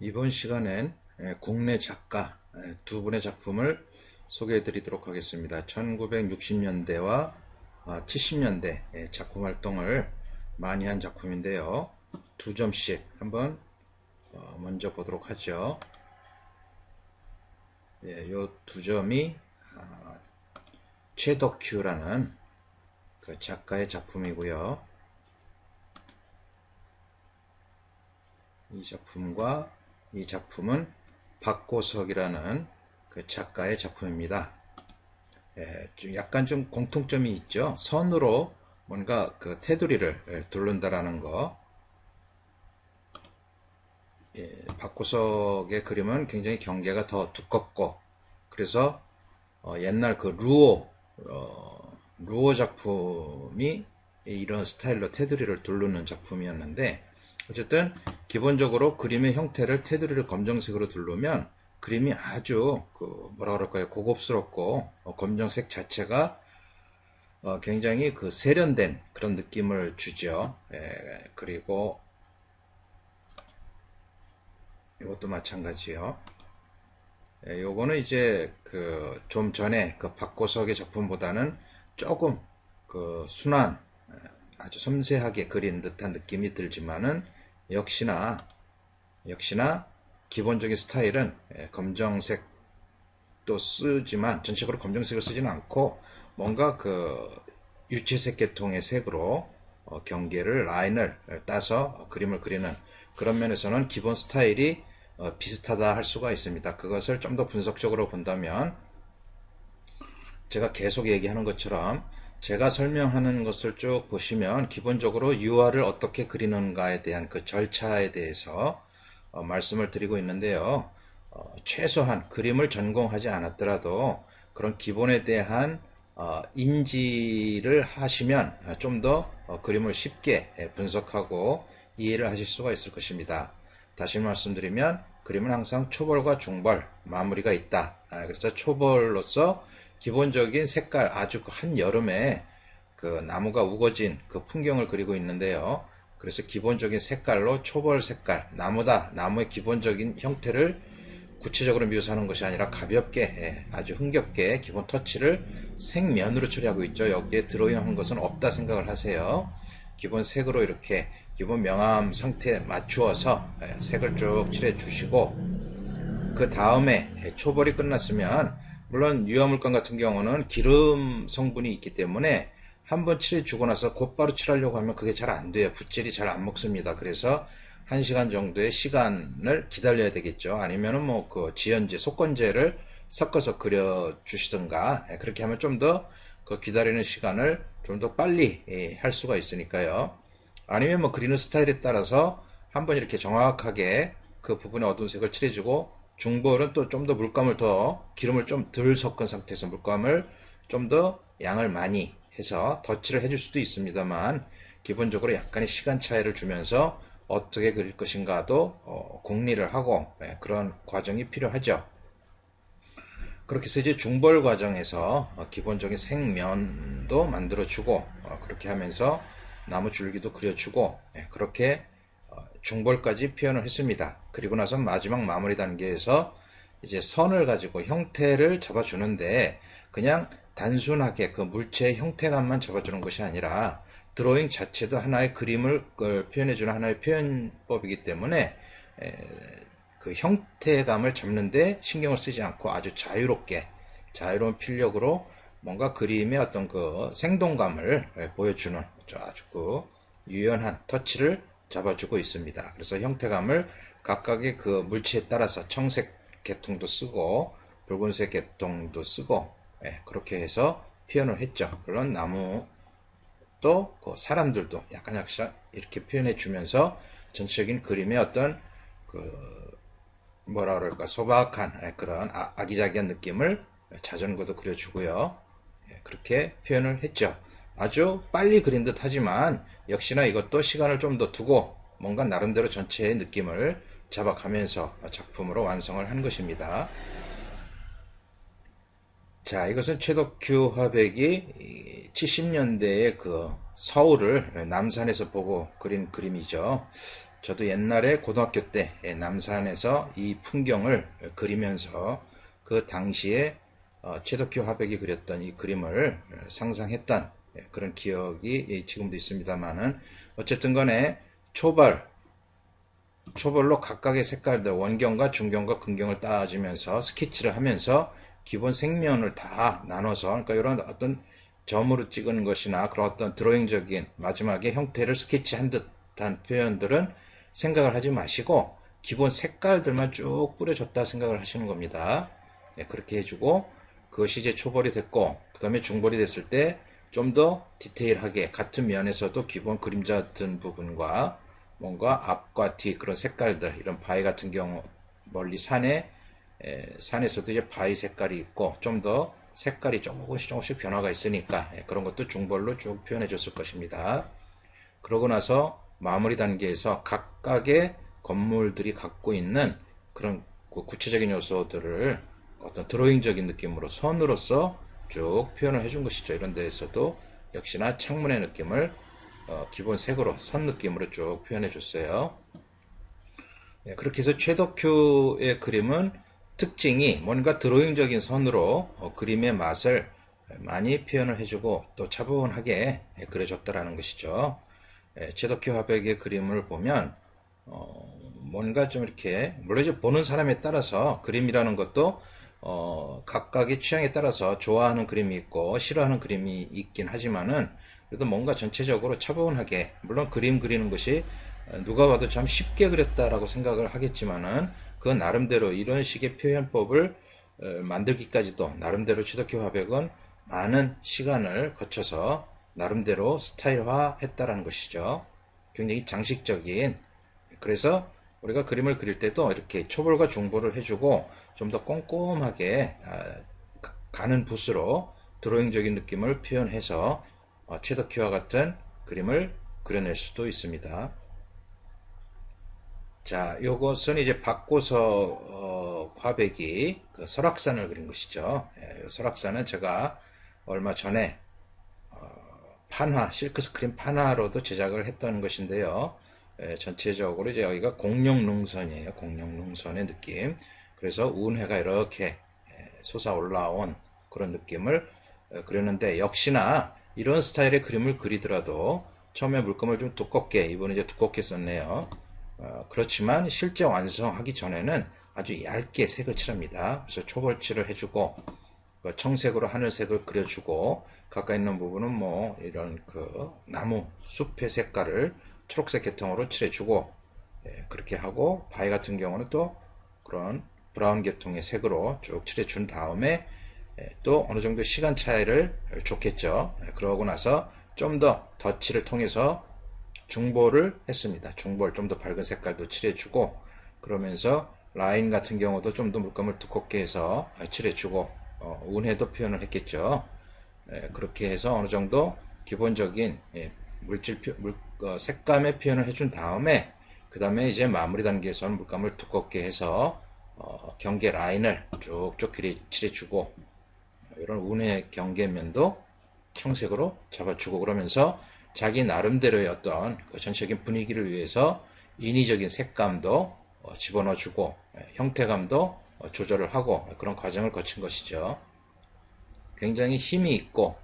이번 시간엔 국내 작가 두 분의 작품을 소개해 드리도록 하겠습니다. 1960년대와 70년대 작품 활동을 많이 한 작품인데요. 두 점씩 한번 먼저 보도록 하죠. 이 두 점이 최덕규라는 그 작가의 작품이고요. 이 작품과 이 작품은 박고석이라는 그 작가의 작품입니다. 좀 약간 좀 공통점이 있죠. 선으로 뭔가 그 테두리를 두른다라는 거. 박고석의 그림은 굉장히 경계가 더 두껍고, 그래서 옛날 그 루오 작품이 이런 스타일로 테두리를 두르는 작품이었는데, 어쨌든 기본적으로 그림의 형태를 테두리를 검정색으로 두르면 그림이 아주 뭐라 그럴까요, 고급스럽고 검정색 자체가 굉장히 그 세련된 그런 느낌을 주죠. 그리고 이것도 마찬가지요. 요거는 이제 그 좀 전에 그 박고석의 작품보다는 조금 그 순한, 아주 섬세하게 그린 듯한 느낌이 들지만은 역시나 기본적인 스타일은 검정색도 쓰지만 전체적으로 검정색을 쓰지는 않고 뭔가 그 유채색 계통의 색으로 경계를 라인을 따서 그림을 그리는 그런 면에서는 기본 스타일이 비슷하다 할 수가 있습니다. 그것을 좀 더 분석적으로 본다면 제가 계속 얘기하는 것처럼 제가 설명하는 것을 쭉 보시면 기본적으로 유화를 어떻게 그리는가에 대한 그 절차에 대해서 말씀을 드리고 있는데요. 최소한 그림을 전공하지 않았더라도 그런 기본에 대한 인지를 하시면 좀 더 그림을 쉽게 분석하고 이해를 하실 수가 있을 것입니다. 다시 말씀드리면 그림은 항상 초벌과 중벌, 마무리가 있다. 그래서 초벌로서 기본적인 색깔, 아주 한여름에 그 나무가 우거진 그 풍경을 그리고 있는데요. 그래서 기본적인 색깔로 초벌 색깔, 나무의 기본적인 형태를 구체적으로 묘사하는 것이 아니라 가볍게, 아주 흥겹게 기본 터치를 색면으로 처리하고 있죠. 여기에 드로잉한 것은 없다 생각을 하세요. 기본 색으로 이렇게 기본 명암 상태에 맞추어서 색을 쭉 칠해 주시고, 그 다음에 초벌이 끝났으면, 물론 유화물감 같은 경우는 기름 성분이 있기 때문에 한번 칠해주고 나서 곧바로 칠하려고 하면 그게 잘 안 돼요. 붓질이 잘 안 먹습니다. 그래서 1시간 정도의 시간을 기다려야 되겠죠. 아니면은 뭐 그 지연제, 속건제를 섞어서 그려주시든가, 그렇게 하면 좀 더 그 기다리는 시간을 좀 더 빨리 할 수가 있으니까요. 아니면 뭐 그리는 스타일에 따라서 한번 이렇게 정확하게 그 부분에 어두운 색을 칠해주고, 중볼은 또 좀 더 물감을 더, 기름을 좀 덜 섞은 상태에서 물감을 좀 더 양을 많이 해서 덧칠을 해줄 수도 있습니다만, 기본적으로 약간의 시간 차이를 주면서 어떻게 그릴 것인가도 궁리를 하고, 그런 과정이 필요하죠. 그렇게 해서 이제 중벌 과정에서 기본적인 색면도 만들어주고, 그렇게 하면서 나무 줄기도 그려주고, 그렇게 중벌까지 표현을 했습니다. 그리고 나서 마지막 마무리 단계에서 이제 선을 가지고 형태를 잡아주는데, 그냥 단순하게 그 물체의 형태감만 잡아주는 것이 아니라 드로잉 자체도 하나의 그림을 표현해주는 하나의 표현법이기 때문에 그 형태감을 잡는데 신경을 쓰지 않고 아주 자유로운 필력으로 뭔가 그림의 어떤 그 생동감을 보여주는 아주 그 유연한 터치를 잡아주고 있습니다. 그래서 형태감을 각각의 그 물체에 따라서 청색 계통도 쓰고 붉은색 계통도 쓰고, 그렇게 해서 표현을 했죠. 물론 나무도 그 사람들도 약간 이렇게 표현해 주면서 전체적인 그림의 어떤 그 뭐라 그럴까, 소박한 그런 아기자기한 느낌을 자전거도 그려주고요. 그렇게 표현을 했죠. 아주 빨리 그린 듯 하지만 역시나 이것도 시간을 좀 더 두고 뭔가 나름대로 전체의 느낌을 잡아가면서 작품으로 완성을 한 것입니다. 자, 이것은 최덕규 화백이 70년대의 그 서울을 남산에서 보고 그린 그림이죠. 저도 옛날에 고등학교 때 남산에서 이 풍경을 그리면서 그 당시에 최덕규 화백이 그렸던 이 그림을 상상했던 그런 기억이 지금도 있습니다만은, 어쨌든 간에 초벌로 각각의 색깔들, 원경과 중경과 근경을 따지면서 스케치를 하면서 기본 색면을 다 나눠서, 그러니까 이런 어떤 점으로 찍은 것이나 그런 어떤 드로잉적인 마지막에 형태를 스케치한 듯한 표현들은 생각을 하지 마시고 기본 색깔들만 쭉 뿌려줬다 생각을 하시는 겁니다. 네, 그렇게 해주고, 그것이 이제 초벌이 됐고, 그 다음에 중벌이 됐을 때 좀 더 디테일하게 같은 면에서도 기본 그림자 같은 부분과 뭔가 앞과 뒤 그런 색깔들, 이런 바위 같은 경우 멀리 산에서도 이제 바위 색깔이 있고 좀 더 색깔이 조금씩 변화가 있으니까 그런 것도 중벌로 쭉 표현해 줬을 것입니다. 그러고 나서 마무리 단계에서 각각의 건물들이 갖고 있는 그런 구체적인 요소들을 어떤 드로잉적인 느낌으로 선으로서 쭉 표현을 해준 것이죠. 이런 데에서도 역시나 창문의 느낌을 기본 색으로 선 느낌으로 쭉 표현해 줬어요. 그렇게 해서 최덕규의 그림은 특징이 뭔가 드로잉적인 선으로 그림의 맛을 많이 표현을 해주고 또 차분하게 그려줬다라는 것이죠. 최덕규 화백의 그림을 보면 뭔가 좀 이렇게, 물론 이제 보는 사람에 따라서 그림이라는 것도 각각의 취향에 따라서 좋아하는 그림이 있고 싫어하는 그림이 있긴 하지만은, 그래도 뭔가 전체적으로 차분하게, 물론 그림 그리는 것이 누가 봐도 참 쉽게 그렸다라고 생각을 하겠지만은 그 나름대로 이런 식의 표현법을 만들기까지도 나름대로 최덕규 화백은 많은 시간을 거쳐서 나름대로 스타일화 했다라는 것이죠. 굉장히 장식적인, 그래서 우리가 그림을 그릴 때도 이렇게 초벌과 중벌을 해주고 좀 더 꼼꼼하게 가는 붓으로 드로잉적인 느낌을 표현해서 최덕규와 같은 그림을 그려낼 수도 있습니다. 자, 요것은 이제 박고서 화백이 그 설악산을 그린 것이죠. 설악산은 제가 얼마 전에 판화, 실크스크린 판화로도 제작을 했던 것인데요. 전체적으로 이제 여기가 공룡능선이에요. 공룡능선의 느낌. 그래서 운해가 이렇게 솟아 올라온 그런 느낌을 그렸는데, 역시나 이런 스타일의 그림을 그리더라도 처음에 물감을 좀 두껍게, 이번에 이제 두껍게 썼네요. 그렇지만 실제 완성하기 전에는 아주 얇게 색을 칠합니다. 그래서 초벌칠을 해주고 청색으로 하늘색을 그려주고, 가까이 있는 부분은 뭐 이런 그 나무 숲의 색깔을 초록색 계통으로 칠해주고, 그렇게 하고 바위 같은 경우는 또 그런 브라운 계통의 색으로 쭉 칠해준 다음에 또 어느 정도 시간 차이를 줬겠죠. 그러고 나서 좀 더 덧칠을 통해서 중보를 했습니다. 중보를 좀 더 밝은 색깔도 칠해주고, 그러면서 라인 같은 경우도 좀 더 물감을 두껍게 해서 칠해주고 운해도 표현을 했겠죠. 그렇게 해서 어느 정도 기본적인 색감의 표현을 해준 다음에, 그 다음에 이제 마무리 단계에서는 물감을 두껍게 해서 경계 라인을 쭉쭉 칠해주고, 이런 운해 경계면도 청색으로 잡아주고, 그러면서 자기 나름대로의 어떤 그 전체적인 분위기를 위해서 인위적인 색감도 집어넣어주고 형태감도 조절을 하고 그런 과정을 거친 것이죠. 굉장히 힘이 있고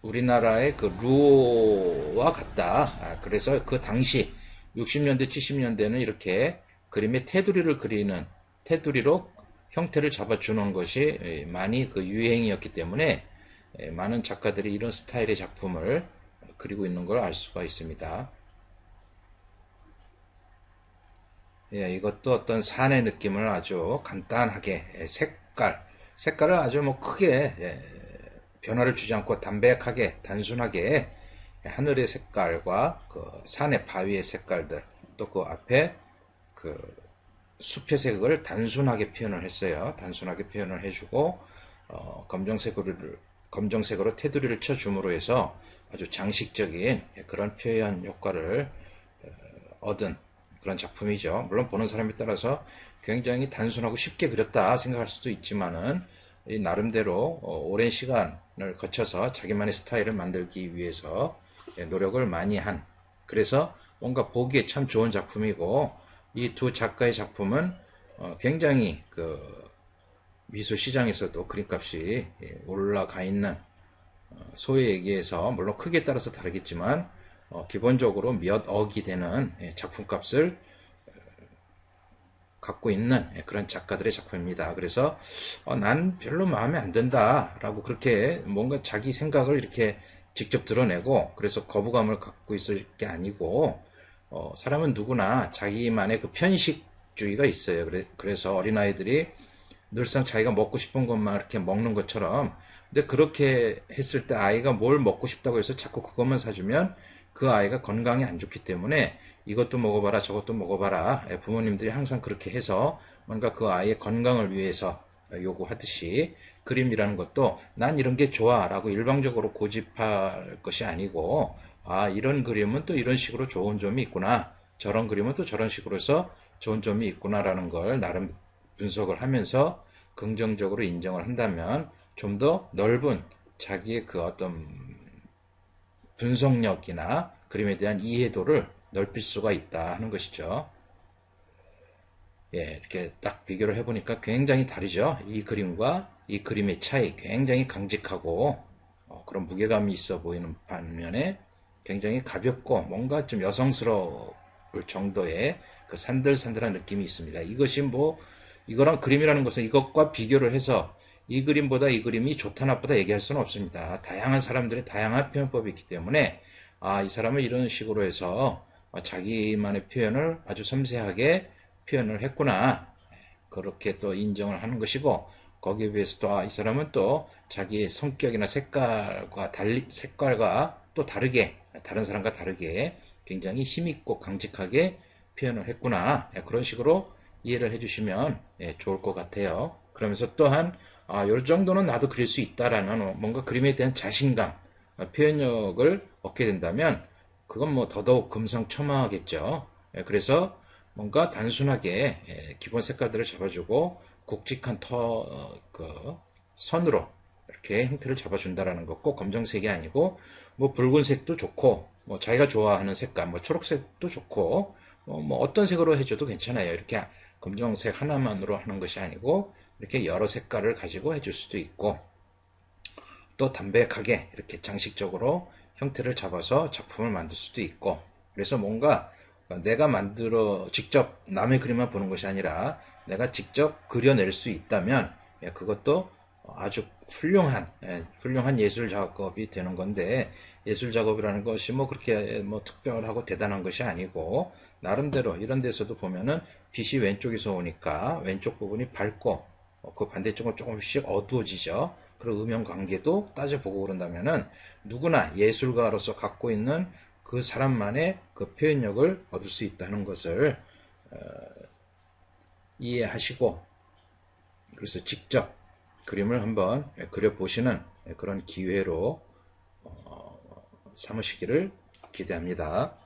우리나라의 그 루오와 같다. 그래서 그 당시 60년대 70년대는 이렇게 그림의 테두리로 형태를 잡아주는 것이 많이 그 유행이었기 때문에 많은 작가들이 이런 스타일의 작품을 그리고 있는 걸 알 수가 있습니다. 이것도 어떤 산의 느낌을 아주 간단하게 색깔을 아주 뭐 크게 변화를 주지 않고 담백하게 단순하게 하늘의 색깔과 그 산의 바위의 색깔들, 또 그 앞에 그 숲의 색을 단순하게 표현을 했어요. 단순하게 표현을 해주고 검정색으로 테두리를 쳐줌으로 해서 아주 장식적인 그런 표현 효과를 얻은 그런 작품이죠. 물론 보는 사람에 따라서 굉장히 단순하고 쉽게 그렸다 생각할 수도 있지만은 나름대로 오랜 시간을 거쳐서 자기만의 스타일을 만들기 위해서 노력을 많이 한 그래서 뭔가 보기에 참 좋은 작품이고, 이 두 작가의 작품은 굉장히 그 미술 시장에서도 그림값이 올라가 있는, 소위 얘기해서 물론 크기에 따라서 다르겠지만 기본적으로 몇 억이 되는 작품값을 갖고 있는 그런 작가들의 작품입니다. 그래서 난 별로 마음에 안 든다 라고 그렇게 뭔가 자기 생각을 이렇게 직접 드러내고 그래서 거부감을 갖고 있을 게 아니고, 사람은 누구나 자기만의 그 편식주의가 있어요. 그래서 어린아이들이 늘상 자기가 먹고 싶은 것만 이렇게 먹는 것처럼, 근데 그렇게 했을 때 아이가 뭘 먹고 싶다고 해서 자꾸 그것만 사주면 그 아이가 건강에 안 좋기 때문에 이것도 먹어봐라 저것도 먹어봐라, 부모님들이 항상 그렇게 해서 뭔가 그 아이의 건강을 위해서 요구하듯이, 그림이라는 것도 난 이런 게 좋아 라고 일방적으로 고집할 것이 아니고, 아 이런 그림은 또 이런 식으로 좋은 점이 있구나, 저런 그림은 또 저런 식으로 해서 좋은 점이 있구나라는 걸 나름 분석을 하면서 긍정적으로 인정을 한다면 좀 더 넓은 자기의 그 어떤 분석력이나 그림에 대한 이해도를 넓힐 수가 있다 하는 것이죠. 예, 이렇게 딱 비교를 해보니까 굉장히 다르죠. 이 그림과 이 그림의 차이 굉장히 강직하고 그런 무게감이 있어 보이는 반면에 굉장히 가볍고 뭔가 좀 여성스러울 정도의 그 산들산들한 느낌이 있습니다. 이것이 뭐 이거랑 그림이라는 것은 이것과 비교를 해서 이 그림보다 이 그림이 좋다 나쁘다 얘기할 수는 없습니다. 다양한 사람들의 다양한 표현법이 있기 때문에 이 사람은 이런 식으로 해서 자기만의 표현을 아주 섬세하게 표현을 했구나, 그렇게 또 인정을 하는 것이고, 거기에 비해서 또 이 사람은 또 자기의 성격이나 색깔과 또 다르게, 다른 사람과 다르게 굉장히 힘있고 강직하게 표현을 했구나, 그런 식으로 이해를 해주시면 좋을 것 같아요. 그러면서 또한 요 정도는 나도 그릴 수 있다라는 뭔가 그림에 대한 자신감, 표현력을 얻게 된다면 그건 뭐 더더욱 금상첨화하겠죠. 그래서 뭔가 단순하게 기본 색깔들을 잡아주고 굵직한 그 선으로 이렇게 형태를 잡아준다라는 거, 꼭 검정색이 아니고 뭐 붉은색도 좋고 뭐 자기가 좋아하는 색깔 뭐 초록색도 좋고 뭐 어떤 색으로 해줘도 괜찮아요. 이렇게 검정색 하나만으로 하는 것이 아니고 이렇게 여러 색깔을 가지고 해줄 수도 있고, 또 담백하게 이렇게 장식적으로 형태를 잡아서 작품을 만들 수도 있고, 그래서 뭔가 내가 만들어 직접 남의 그림만 보는 것이 아니라 내가 직접 그려낼 수 있다면 그것도 아주 훌륭한 예술 작업이 되는 건데, 예술 작업이라는 것이 뭐 그렇게 뭐 특별하고 대단한 것이 아니고, 나름대로 이런 데서도 보면은 빛이 왼쪽에서 오니까 왼쪽 부분이 밝고 그 반대쪽은 조금씩 어두워지죠. 그리고 음영 관계도 따져보고 그런다면은 누구나 예술가로서 갖고 있는 그 사람만의 그 표현력을 얻을 수 있다는 것을 이해하시고, 그래서 직접 그림을 한번 그려보시는 그런 기회로 삼으시기를 기대합니다.